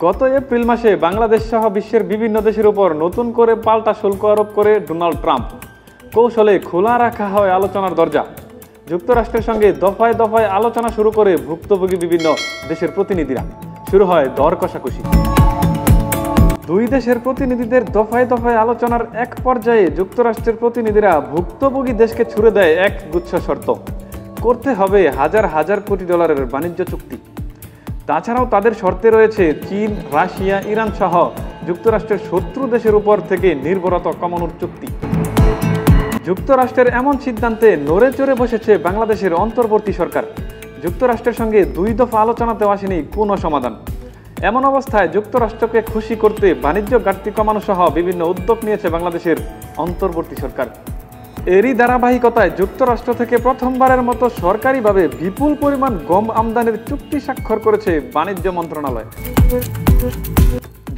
গত এপ্রিল মাসে বাংলাদেশ সহ বিশ্বের বিভিন্ন দেশের উপর নতুন করে পাল্টা শুল্ক আরোপ করে ডোনাল্ড ট্রাম্প। কৌশলে খোলা রাখা হয় আলোচনার দরজা। যুক্তরাষ্ট্রের সঙ্গে দফায় দফায় আলোচনা শুরু করে ভুক্তভোগী বিভিন্ন দেশের প্রতিনিধিরা। শুরু হয় দর কষাকষি। দুই দেশের প্রতিনিধিদের দফায় দফায় আলোচনার এক পর্যায়ে যুক্তরাষ্ট্রের প্রতিনিধিরা ভুক্তভোগী দেশকে ছুড়ে দেয় এক গুচ্ছ শর্ত। করতে হবে হাজার হাজার কোটি ডলারের বাণিজ্য চুক্তি। তাছাড়াও তাদের শর্তে রয়েছে চীন, রাশিয়া, ইরান সহ যুক্তরাষ্ট্রের শত্রু দেশের উপর থেকে নির্ভরতা কমানোর চুক্তি। যুক্তরাষ্ট্রের এমন সিদ্ধান্তে নড়ে চড়ে বসেছে বাংলাদেশের অন্তর্বর্তী সরকার। যুক্তরাষ্ট্রের সঙ্গে দুই দফা আলোচনাতেও আসেনি কোনো সমাধান। এমন অবস্থায় যুক্তরাষ্ট্রকে খুশি করতে বাণিজ্য ঘাটতি কমানো সহ বিভিন্ন উদ্যোগ নিয়েছে বাংলাদেশের অন্তর্বর্তী সরকার। এরই ধারাবাহিকতায় যুক্তরাষ্ট্র থেকে প্রথমবারের মতো সরকারিভাবে বিপুল পরিমাণ গম আমদানির চুক্তি স্বাক্ষর করেছে বাণিজ্য মন্ত্রণালয়।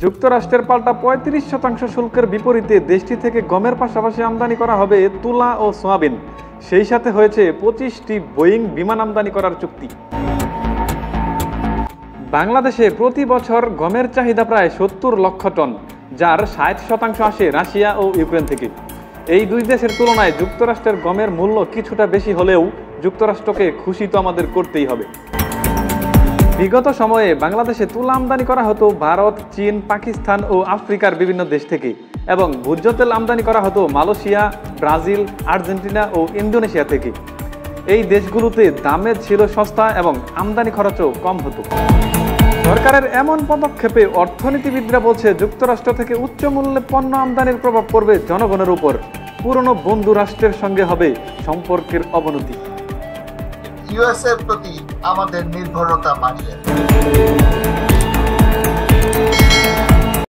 যুক্তরাষ্ট্রের পাল্টা ৩৫% শুল্কের বিপরীতে দেশটি থেকে গমের পাশাপাশি আমদানি করা হবে তুলা ও সোয়াবিন। সেই সাথে হয়েছে ২৫টি বোয়িং বিমান আমদানি করার চুক্তি। বাংলাদেশে প্রতি বছর গমের চাহিদা প্রায় ৭০ লক্ষ টন, যার ৬০% আসে রাশিয়া ও ইউক্রেন থেকে। এই দুই দেশের তুলনায় যুক্তরাষ্ট্রের গমের মূল্য কিছুটা বেশি হলেও যুক্তরাষ্ট্রকে খুশি তো আমাদের করতেই হবে। বিগত সময়ে বাংলাদেশে তুলা আমদানি করা হতো ভারত, চীন, পাকিস্তান ও আফ্রিকার বিভিন্ন দেশ থেকে, এবং ভোজ্য তেল আমদানি করা হতো মালয়েশিয়া, ব্রাজিল, আর্জেন্টিনা ও ইন্দোনেশিয়া থেকে। এই দেশগুলোতে দামে ছিল সস্তা এবং আমদানি খরচও কম হতো। সরকারের এমন পদক্ষেপে অর্থনীতিবিদরা বলছে যুক্তরাষ্ট্র থেকে উচ্চ মূল্যে পণ্য আমদানির প্রভাব পড়বে জনগণের উপর। পুরনো বন্ধু রাষ্ট্রের সঙ্গে হবে সম্পর্কের অবনতি। ইউএস এর প্রতি আমাদের নির্ভরতা বাড়িয়ে